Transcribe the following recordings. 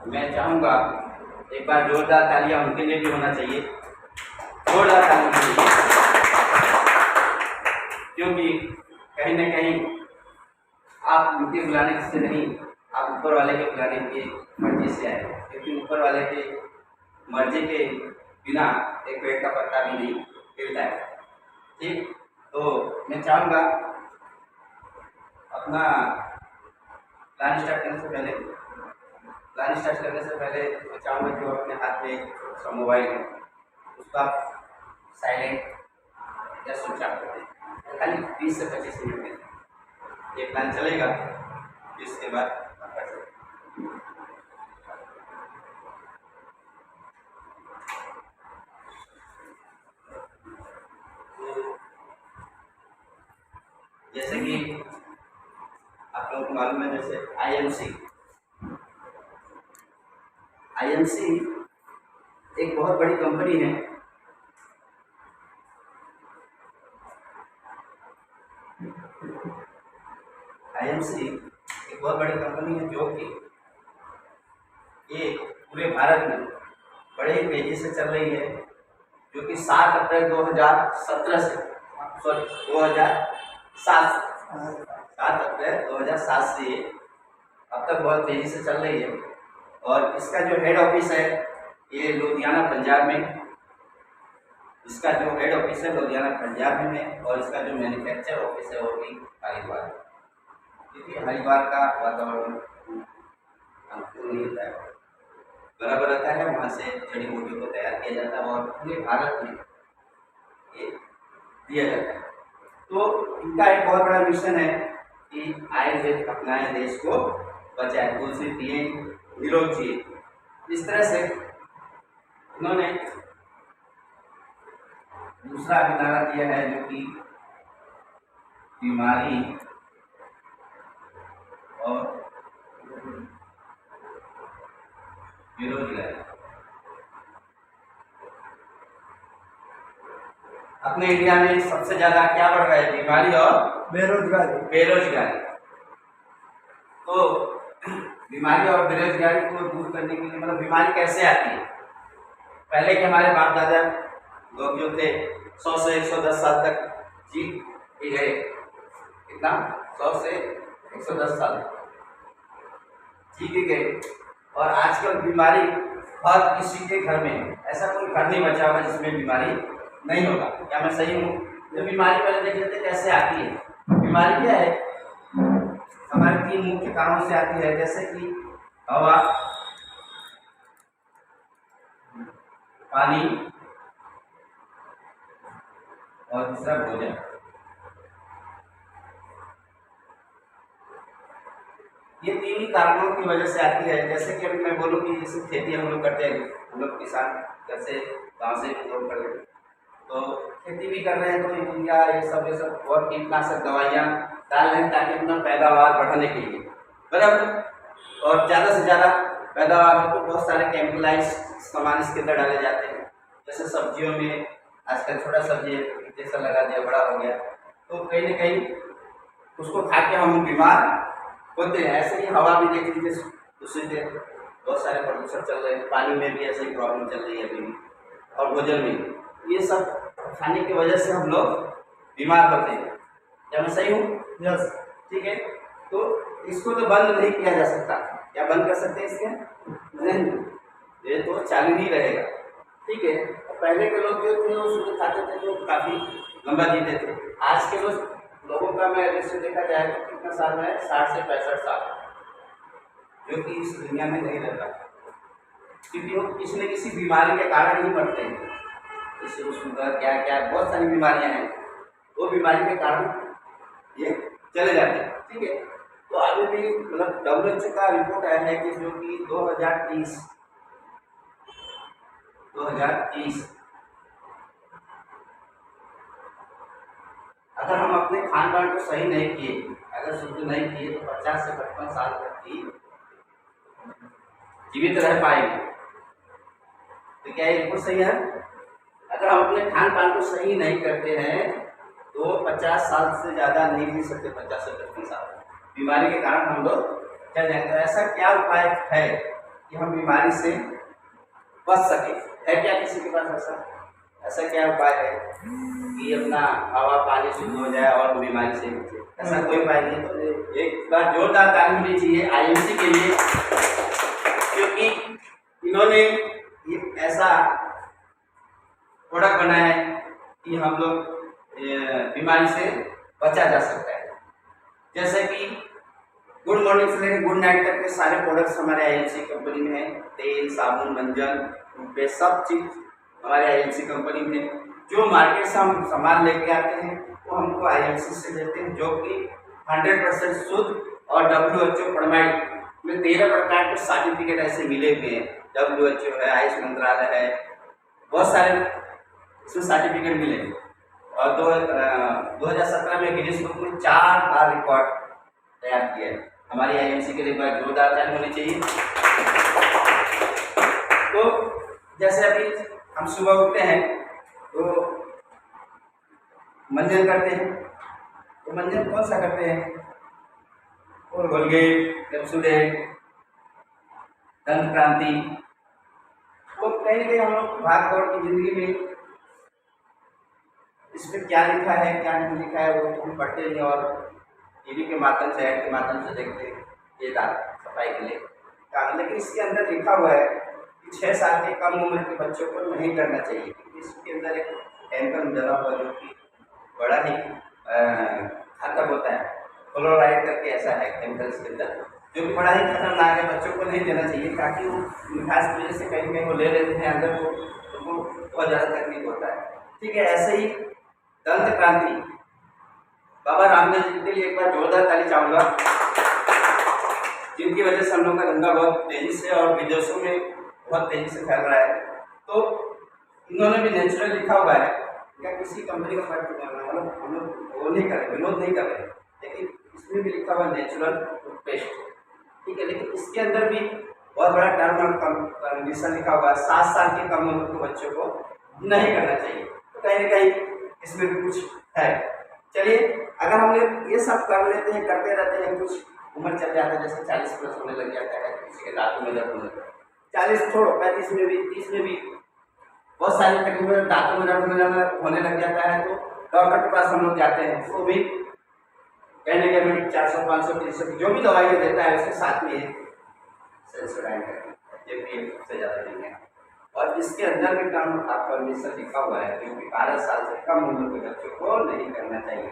मैं चाहूँगा एक बार जोरदार तालियां उनके लिए भी होना चाहिए, जोरदार तालियां होनी चाहिए, क्योंकि कहीं ना कहीं आप उनके बुलाने से नहीं, आप ऊपर वाले के बुलाने की मर्जी से आए, क्योंकि ऊपर वाले के मर्जी के बिना एक पेड़ का पत्ता भी नहीं हिलता है। ठीक, तो मैं चाहूँगा अपना प्लान स्टार्ट करने से पहले मैं चाहूँगा कि वो अपने हाथ में एक मोबाइल है उसका साइलेंट या स्विच ऑफ कर दें, खाली 20 से 25 मिनट में ये प्लान चलेगा। इसके बाद आप कर सकते हैं। जैसे कि आप लोगों को मालूम है, जैसे आईएमसी एक बहुत बड़ी कंपनी है। आईएमसी एक बहुत बड़ी कंपनी है जो कि ये पूरे भारत में बड़े ही तेजी से चल रही है, जो कि 7 अप्रैल 2017 से 7 अप्रैल 2007 से अब तक बहुत तेजी से चल रही है। और इसका जो हेड ऑफिस है ये लुधियाना पंजाब में, इसका जो हेड ऑफिस है लुधियाना पंजाब में है, और इसका जो मैन्युफैक्चर ऑफिस है वो भी हरिद्वार, क्योंकि हरिद्वार का वातावरण अनुकूल नहीं होता है, बराबर रहता है, वहाँ से जड़ी बूटियों को तैयार किया जाता है और पूरे भारत में ये दिया जाता है। तो इनका एक बहुत बड़ा मिशन है कि आयुर्वेद अपनाएं, देश को बचाएं, तुलसी पिए, निरोग जिए। इस तरह से उन्होंने दूसरा नारा दिया है जो कि बीमारी और बेरोजगारी। अपने इंडिया में सबसे ज्यादा क्या बढ़ रहा है? बीमारी और बेरोजगारी। तो बीमारी और बेरोजगारी को दूर करने के लिए, मतलब बीमारी कैसे आती है? पहले के हमारे बाप दादा लोग जो थे 100 से 110 साल तक जी गए, कितना 100 से 110 साल जी के गए। और आजकल बीमारी हर किसी के घर में है, ऐसा कोई घर नहीं बचा होगा जिसमें बीमारी नहीं होगा। क्या मैं सही हूँ? तो बीमारी पहले देख लेते कैसे आती है। बीमारी क्या है? हमारे 3 मुख्य कारणों से आती है, जैसे कि हवा, पानी और दूसरा भोजन। ये 3 ही कारणों की वजह से आती है। जैसे कि अभी मैं बोलूँ कि जैसे खेती हम लोग करते हैं, हम लोग किसान कैसे गाँव से लोग कर रहे हैं, तो खेती भी कर रहे हैं, तो यूरिया ये सब और कीटनाशक दवाइयाँ डाल रहे हैं ताकि अपना पैदावार बढ़ाने के लिए, बराबर। और ज़्यादा से ज़्यादा पैदावार हो तो बहुत सारे केमिकलाइज सामान इसके अंदर डाले जाते हैं। जैसे सब्जियों में आजकल छोटा सब्जी जैसा लगा दिया, बड़ा हो गया, तो कहीं ना कहीं उसको खा के हम बीमार होते हैं। ऐसे ही हवा भी देख लीजिए, उससे बहुत सारे प्रदूषण चल रहे हैं, पानी में भी ऐसे ही प्रॉब्लम चल रही है अभी भी, और भोजन में ये सब खाने की वजह से हम लोग बीमार होते हैं। क्या मैं सही हूँ? यस, ठीक है। तो इसको तो बंद नहीं किया जा सकता। क्या बंद कर सकते हैं इसके? नहीं, ये तो चालू ही रहेगा, ठीक है। पहले के लोग जो थे वो शुद्ध खाते थे, जो काफ़ी लंबा जीते थे। आज के लोगों का मैं जैसे देखा जाए तो कितना साल है, 60 से 65 साल, जो कि इस दुनिया में नहीं रहता, क्योंकि वो किसी न किसी बीमारी के कारण ही मरते हैं। जैसे शुगर, क्या बहुत सारी बीमारियां हैं, वो बीमारी के कारण ये चले जाते हैं, ठीक है। तो अभी भी मतलब WHO का रिपोर्ट आया है कि जो कि 2030 अगर हम अपने खान पान को सही नहीं किए, अगर शुद्ध नहीं किए, तो 50 से 55 साल तक ही जीवित रह पाएंगे। तो क्या ये रिपोर्ट सही है? अगर हम अपने खान पान को सही नहीं करते हैं तो 50 साल से ज़्यादा नहीं जी सकते, 50 से 55 साल बीमारी के कारण हम लोग चल जाएंगे। तो ऐसा क्या उपाय है कि हम बीमारी से बच सके। है क्या किसी के पास ऐसा क्या उपाय है कि अपना हवा पानी शुद्ध हो जाए और बीमारी से बचे? ऐसा कोई उपाय नहीं। तो एक बार जोरदार ताली होनी चाहिए आईएमसी के लिए, क्योंकि इन्होंने एक ऐसा प्रोडक्ट बनाया है कि हम लोग बीमारी से बचा जा सकता है। जैसे कि गुड मॉर्निंग से लेकर गुड नाइट तक के सारे प्रोडक्ट्स हमारे आईएमसी कंपनी में है। तेल, साबुन, मंजन, पे सब चीज हमारे आईएमसी कंपनी में। जो मार्केट से हम सामान लेके आते हैं वो हमको आईएमसी से देते हैं, जो कि 100% शुद्ध और WHO प्रमाणित में 13 प्रकार के सर्टिफिकेट ऐसे मिले हुए हैं। WHO है, आयुष मंत्रालय है, बहुत सारे इसमें सर्टिफिकेट मिले। और 2017 में गिनीज बुक में 4 बार रिकॉर्ड तैयार किया है। हमारी आईएमसी के लिए एक बार जोरदार ताली होनी चाहिए। तो जैसे अभी हम सुबह उठते हैं तो मंजन करते हैं, तो मंजन कौन सा करते हैं? और कोलगेट, पेप्सोडेंट, दंत क्रांति। तो कहीं ना कहीं हम लोग भाग दौड़ की जिंदगी में इसमें क्या लिखा है क्या नहीं लिखा है वो हम पढ़ते नहीं, और टीवी के माध्यम से, ऐड के माध्यम से देखते हैं ये दांत सफाई के लिए काम। लेकिन इसके अंदर लिखा हुआ है कि 6 साल के कम उम्र के बच्चों को नहीं करना चाहिए, क्योंकि इसके अंदर एक केमिकल डला हुआ जो कि बड़ा ही घातक होता है। फ्लोराइड करके ऐसा है केमिकल इसके अंदर, जो कि बड़ा ही खतरनाक है। बच्चों को नहीं देना चाहिए, ताकि वो मिठास की वजह से कहीं कहीं वो ले लेते हैं अंदर को, तो वो बहुत ज़्यादा तकलीफ होता है। ठीक है, ऐसे ही दंत क्रांति बाबा रामदेव जी के लिए एक बार जोरदार ताली चाहूँगा, जिनकी वजह से हम लोग का धंधा बहुत तेजी से और विदेशों में बहुत तेजी से फैल रहा है। तो इन्होंने भी नेचुरल लिखा हुआ है, क्या किसी कंपनी का फर्क नहीं है, मतलब हम लोग वो नहीं कर रहे, विनोद नहीं कर रहे, लेकिन इसमें भी लिखा हुआ नेचुरल टूथपेस्ट। ठीक है, लेकिन इसके अंदर भी बहुत बड़ा टर्म और कंडीशन लिखा हुआ है, 7 साल के कम उम्र के बच्चों को नहीं करना चाहिए। तो कहीं ना कहीं इसमें भी कुछ है। चलिए, अगर हम लोग ये सब कर लेते हैं, करते रहते हैं, कुछ उम्र चल जाता है, जैसे 40 प्लस होने लग जाता है, किसी के दांतों में दर्द होने लगता है, 40 छोड़ो 35 में भी, 30 में भी बहुत सारी तकलीफें दांतों में दर्द होने लग जाता है, तो डॉक्टर के पास हम लोग जाते हैं, वो भी कहने के मिनट 400, 500, 300 जो भी दवाइयाँ देता है उसके साथ में सेंसोडाइन सबसे ज़्यादा नहीं है। और इसके अंदर भी काम आपका परमिशन लिखा हुआ है, क्योंकि 12 साल से कम उम्र के बच्चों को नहीं करना चाहिए,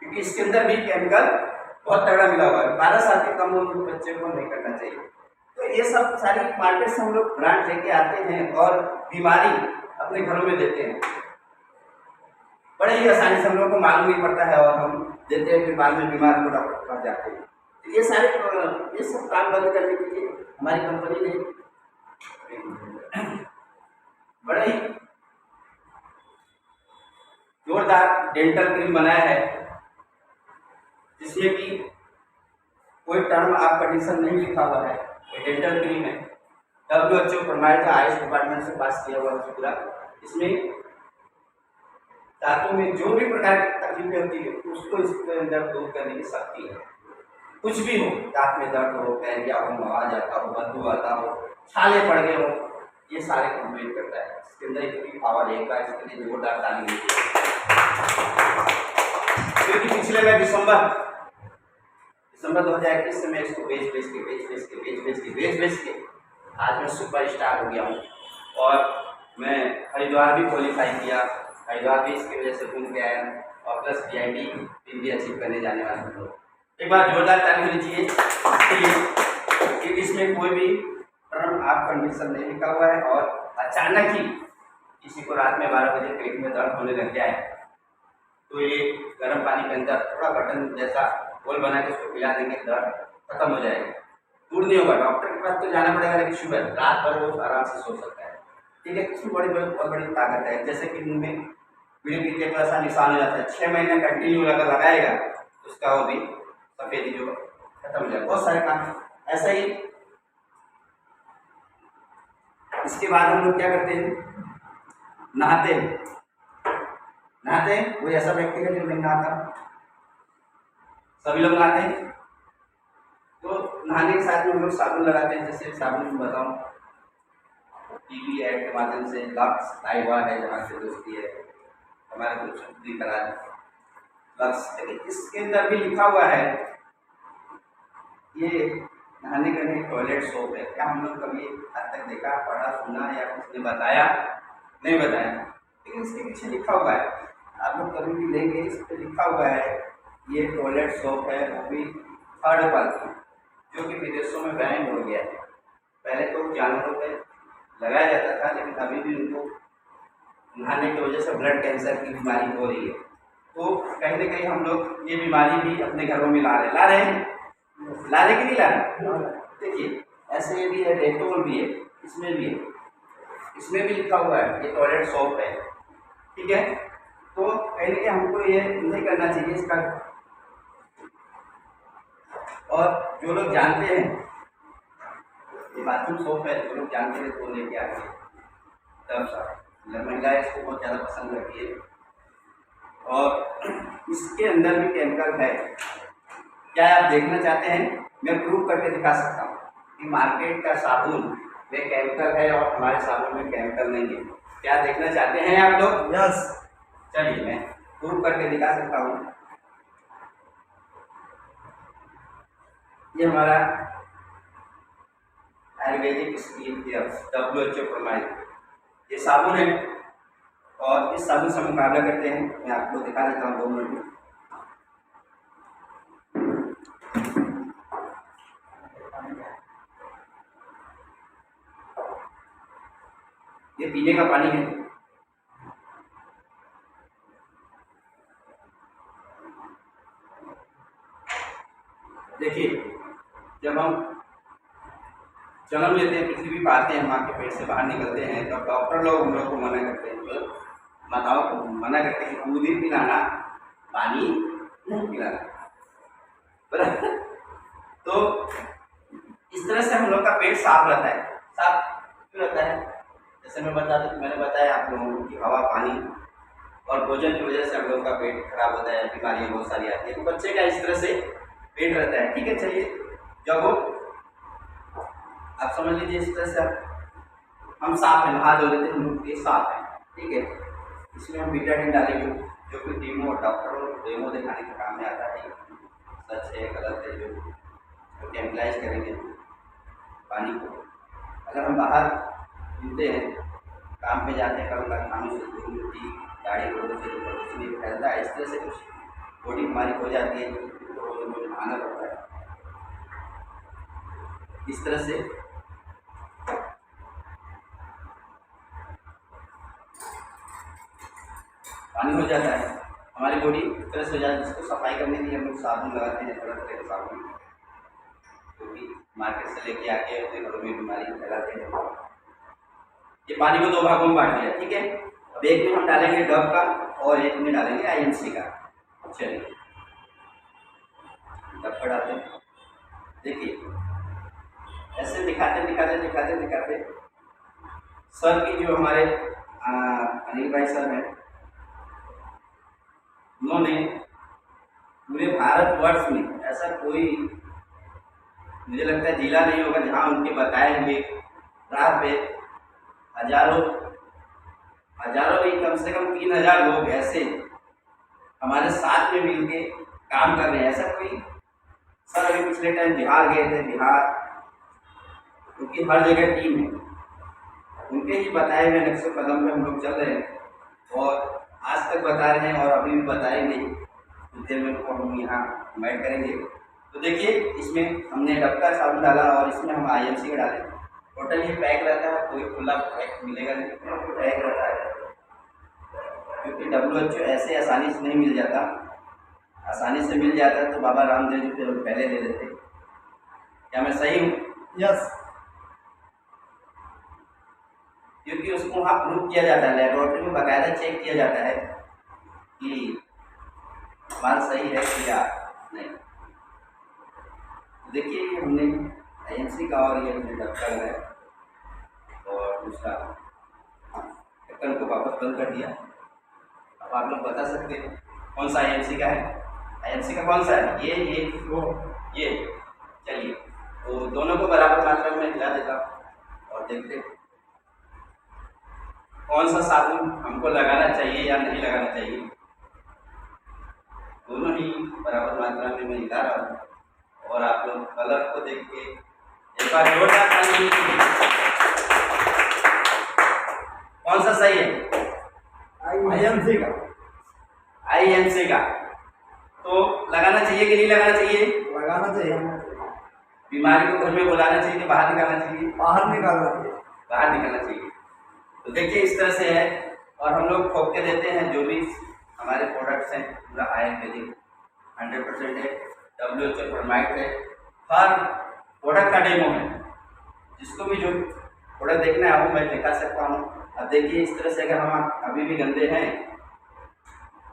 क्योंकि इसके अंदर भी केमिकल बहुत तगड़ा मिला हुआ है। 12 साल के कम उम्र के बच्चे को नहीं करना चाहिए। तो ये सब सारी मार्केट से हम लोग ब्रांड लेके आते हैं और बीमारी अपने घरों में देते हैं, बड़े ही आसानी से हम लोग को मालूम नहीं पड़ता है, और हम देते हैं, फिर बाद में बीमार को डॉक्टर के पास जाते हैं। तो ये सब काम बंद करने के लिए हमारी कंपनी ने बड़ा ही जोरदार डेंटल क्रीम बनाया है, जिसमें कि कोई टर्म आप कंडीशन नहीं लिखा हुआ है। डेंटल क्रीम है, WHO प्रमाणित आयुष डिपार्टमेंट से पास किया हुआ है पूरा। इसमें दांतों में जो भी प्रकार की तकलीफें होती है उसको इसके अंदर दूर करने की शक्ति है। कुछ भी हो, दांत में दर्द हो, पैरिया हो, आवाज आता हो, बदबू आता हो, छाले पड़ गए हो, ये सारे कंप्लीट करता है। इसके अंदर इतनी पावर है, एक बार इसके लिए जोरदार ताली दीजिए। क्योंकि पिछले में दिसंबर 2021 से मैं इसको बेच के आज मैं सुपर स्टार हो गया हूँ, और मैं हरिद्वार भी क्वालिफाई किया, हरिद्वार भी इसकी वजह से घूम के आया, और प्लस PIT भी अचीव करने जाने वाला हूँ। एक बार जोरदार ताली होनी चाहिए, क्योंकि इसमें कोई भी टर्म आप कंडीशन नहीं लिखा हुआ है, और अचानक ही किसी को रात में 12 बजे पेट में दर्द होने लग जाए तो ये गर्म पानी के अंदर थोड़ा बटन जैसा गोल बना के उसको पिला देंगे, दर्द खत्म हो जाएगा, दूर नहीं होगा। डॉक्टर के पास तो जाना पड़ेगा, लेकिन शुगर रात भर वो आराम से सो सकता है। ठीक है, इसमें बहुत बड़ी ताकत है। जैसे कि मुंह में बीड़ी पीते को ऐसा निशान हो जाता है, 6 महीने कंटिन्यू लगाएगा उसका वो भी सफेदी जो खत्म हो जाएगा। बहुत सारे काम ऐसा ही। इसके बाद हम लोग क्या करते हैं, नहाते कोई ऐसा व्यक्ति है जो नहीं नहाता, सभी लोग नहाते हैं। तो नहाने के साथ में हम लोग साबुन लगाते हैं। जैसे साबुन में बताऊँ, टीवी ऐड के माध्यम से लक्स लाइवा है, जहाँ से दोस्ती है हमारे कुछ भी करा लक्स, इसके अंदर भी लिखा हुआ है ये नहाने का नहीं टॉयलेट सोप है। क्या हम लोग कभी आज तक देखा, पढ़ा, सुना या किसी ने बताया? नहीं बताया, लेकिन इसके पीछे लिखा हुआ है। आप लोग कभी भी लेंगे, इस पर लिखा हुआ है ये टॉयलेट सोप है, वो भी थर्ड क्वालिटी, जो कि विदेशों में बैन हो गया है। पहले तो जानवरों पे लगाया जाता था, लेकिन अभी भी उनको नहाने की वजह से ब्लड कैंसर की बीमारी हो रही है। तो कहीं ना कहीं हम लोग ये बीमारी भी अपने घरों में ला रहे हैं कि नहीं ला रहे? देखिए ऐसे भी है, डेटोल भी है, इसमें भी है, इसमें भी लिखा हुआ है ये टॉयलेट सोप है, ठीक है। तो कहीं ना कहीं हमको ये नहीं करना चाहिए इसका। और जो लोग जानते हैं ये बाथरूम सोप है, जो लोग जानते हैं तो लेके आते हैं, तब साफ। महिलाएं इसको बहुत ज़्यादा पसंद करती है। और इसके अंदर भी केमिकल है। क्या आप देखना चाहते हैं? मैं प्रूव करके दिखा सकता हूँ कि मार्केट का साबुन में केमिकल है और हमारे साबुन में केमिकल नहीं है। क्या देखना चाहते हैं आप लोग? यस। चलिए मैं प्रूव करके दिखा सकता हूँ। ये हमारा आयुर्वेदिक स्किन केयर WHO प्रमाणित ये साबुन है, और इस साबुन से मुकाबला करते हैं। मैं आपको दिखा देता हूँ 2 मिनट में। ये पीने का पानी है, देखिए जब हम जन्म लेते हैं, पृथ्वी पर आते हैं, माँ के पेट से बाहर निकलते हैं, तब डॉक्टर लोग हम लोग को मना करते हैं, तो माताओं को मना करते हैं कि दूध ही पिलाना, पानी नहीं पिलाना, बराबर। तो इस तरह से हम लोग का पेट साफ रहता है। साफ क्यों रहता है? जैसे मैंने बताया आप लोगों को कि हवा, पानी और भोजन की वजह से हम लोग का पेट खराब होता है, बीमारियाँ बहुत सारी आती है। तो बच्चे का इस तरह से पेट रहता है, ठीक है। चलिए जब वो आप समझ लीजिए इस तरह से हम साफ है, नहा धो लेते हैं, हम लोग ये साफ है, ठीक है। इसमें हम बीटाडीन डालेंगे, जो कि डेमो डॉक्टरों को डेमो दिखाने के काम में आता है, सच है गलत है, जो केमिकलाइज करेंगे पानी को। अगर हम बाहर घूमते हैं, काम पे जाते हैं, कल खानों से धूल मिट्टी गाड़ी रोड से कुछ नहीं फैलता है, इस तरह से कुछ बॉडी बीमारी हो जाती है, तो नहाना पड़ता है। इस तरह से पानी हो जाता है, हमारी बॉडी इस तरह से हो जाती है। इसको सफाई करने के लिए हम लोग साबुन लगाते हैं, तरह तरह के साबुन, क्योंकि मार्केट से लेके आके अपने घरों में बीमारी फैलाते हैं। ये पानी को 2 भागों में बांट दिया, ठीक है। अब एक में हम डालेंगे डव का और एक में डालेंगे IMC का। चलिए डव का डालते हैं। देखिए ऐसे दिखाते सर की जो हमारे अनिल भाई सर हैं, उन्होंने पूरे भारतवर्ष में ऐसा कोई मुझे लगता है जिला नहीं होगा जहाँ उनके बताए हुए राह पे हजारों नहीं, कम से कम 3000 लोग ऐसे हमारे साथ में मिलके काम कर रहे हैं। ऐसा कोई सर अभी पिछले टाइम बिहार गए थे, बिहार क्योंकि हर जगह टीम है, उनके ही बताए हुए नक्शे कदम पे हम लोग चल रहे हैं, और आज तक बता रहे हैं और अभी भी बताएंगे। कुछ देर में उनको हम यहाँ इन्वाइट करेंगे। तो देखिए इसमें हमने डब का साबुन डाला और इसमें हम IMC का डाले। टोटल ये पैक रहता है, कोई खुला पैक मिलेगा नहीं, पैक रहता है, क्योंकि WHO ऐसे आसानी से नहीं मिल जाता। आसानी से मिल जाता है तो बाबा रामदेव जी फिर पहले दे देते। क्या मैं सही हूँ? यस। क्योंकि उसको वहाँ प्रूव किया जाता है, लेबोरेटरी में बाकायदा चेक किया जाता है कि माल सही है या नहीं। देखिए हमने IMC का और ये हमने डॉक्टर है, और दूसरा ढक्कन को वापस बंद कर दिया। अब आप लोग बता सकते हैं कौन सा IMC का है? IMC का कौन सा है? ये चलिए तो दोनों को बराबर मात्रा में हिला देता हूँ और देखते हैं कौन सा साबुन हमको लगाना चाहिए या नहीं लगाना चाहिए। दोनों ही बराबर मात्रा में मैं हिला रहा हूँ और आप लोग कलर को देख के एक बार जोरदार ताली दीजिए। कौन सा सही है? आईएमसी का। आईएमसी का। तो लगाना चाहिए कि नहीं लगाना चाहिए? लगाना चाहिए। बीमारी को घर में बुलाना चाहिए कि बाहर निकालना चाहिए? बाहर निकालना चाहिए। बाहर निकालना चाहिए। तो देखिए इस तरह से है और हम लोग ठोक के देते हैं जो भी हमारे प्रोडक्ट्स हैं पूरा आयुर्वेदिक 100% है, WHO फॉर्माइट है। हर प्रोडक्ट का डेमो है, जिसको भी जो प्रोडक्ट देखना है वो मैं दिखा सकता हूँ। अब देखिए इस तरह से अगर हम अभी भी गंदे हैं,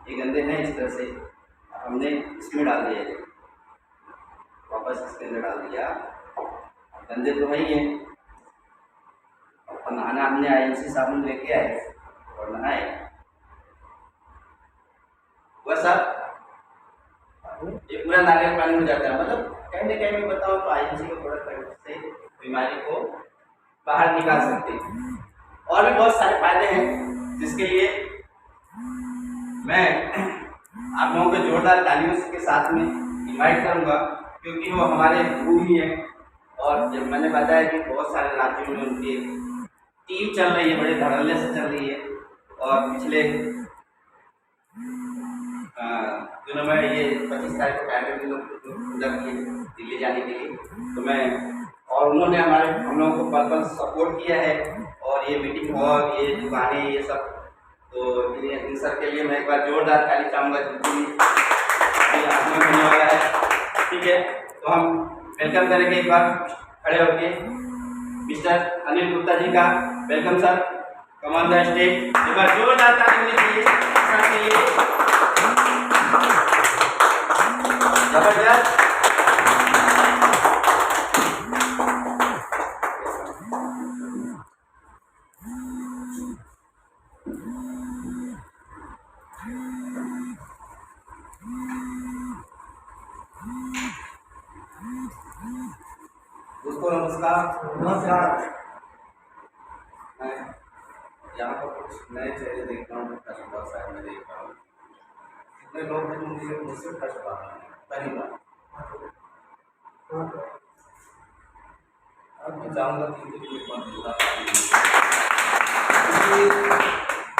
ये गंदे हैं इस तरह से हमने इसमें डाल दिया है, वापस इसके अंदर डाल दिया, गंदे तो है ही है। और नहाना हमने आईएमसी साबुन लेके आए और नहाए, वह सब ये पूरा नारियल पानी हो जाता है। मतलब कहीं ना कहीं मैं बताऊँ तो आईएमसी के प्रोडक्ट से बीमारी को बाहर निकाल सकते हैं। और भी बहुत सारे फायदे हैं जिसके लिए मैं आप लोगों को जोरदार तालियों के साथ में इनवाइट करूंगा, क्योंकि वो हमारे गुरु ही हैं। और जब मैंने बताया कि बहुत सारे राज्यों में उनकी टीम चल रही है, बड़े धड़ल्ले से चल रही है और पिछले दिनों में ये 25 तारीख को टाइगर के लोग पूजा किए दिल्ली जाने के लिए, तो मैं और उन्होंने हम लोगों को पल सपोर्ट किया है। और ये मीटिंग हॉल, ये दुकानें, ये सब, तो इन सब के लिए मैं एक बार जोरदार ताली चाहूँगा जितनी होने वाला है। ठीक है, तो हम वेलकम करेंगे एक बार खड़े होके मिस्टर अनिल गुप्ता जी का। Welcome sir, come on the stage. एक बार जोरदार ताली होनी चाहिए सर के लिए। जबरदस्त। दोस्तों नमस्कार। नमस्कार। मैं यहाँ पर कुछ नए चेहरे देख रहा हूँ, कस्टमर साहब में देख रहा हूँ। कितने लोग हैं जो मुझसे टच पा रहे हैं पहली बार। अब मैं चाहूँगा कि एक बार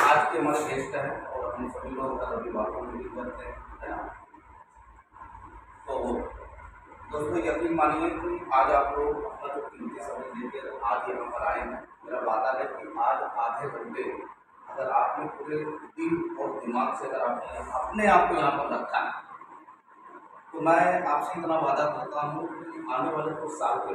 आज के हमारे गेस्ट हैं और हम सभी लोग का रविवार को मीटिंग करते हैं, है ना। तो दोस्तों यकीन मानिए कि आज आप लोग अपना जो कीमती समय लेकर आज यहाँ पर आए हैं। मेरा वादा है कि आज आधे घंटे अगर आपने पूरे दिल और दिमाग से अगर आपने अपने आप को यहाँ पर रखा है, तो मैं आपसे इतना वादा करता हूँ कि आने वाले कुछ साल के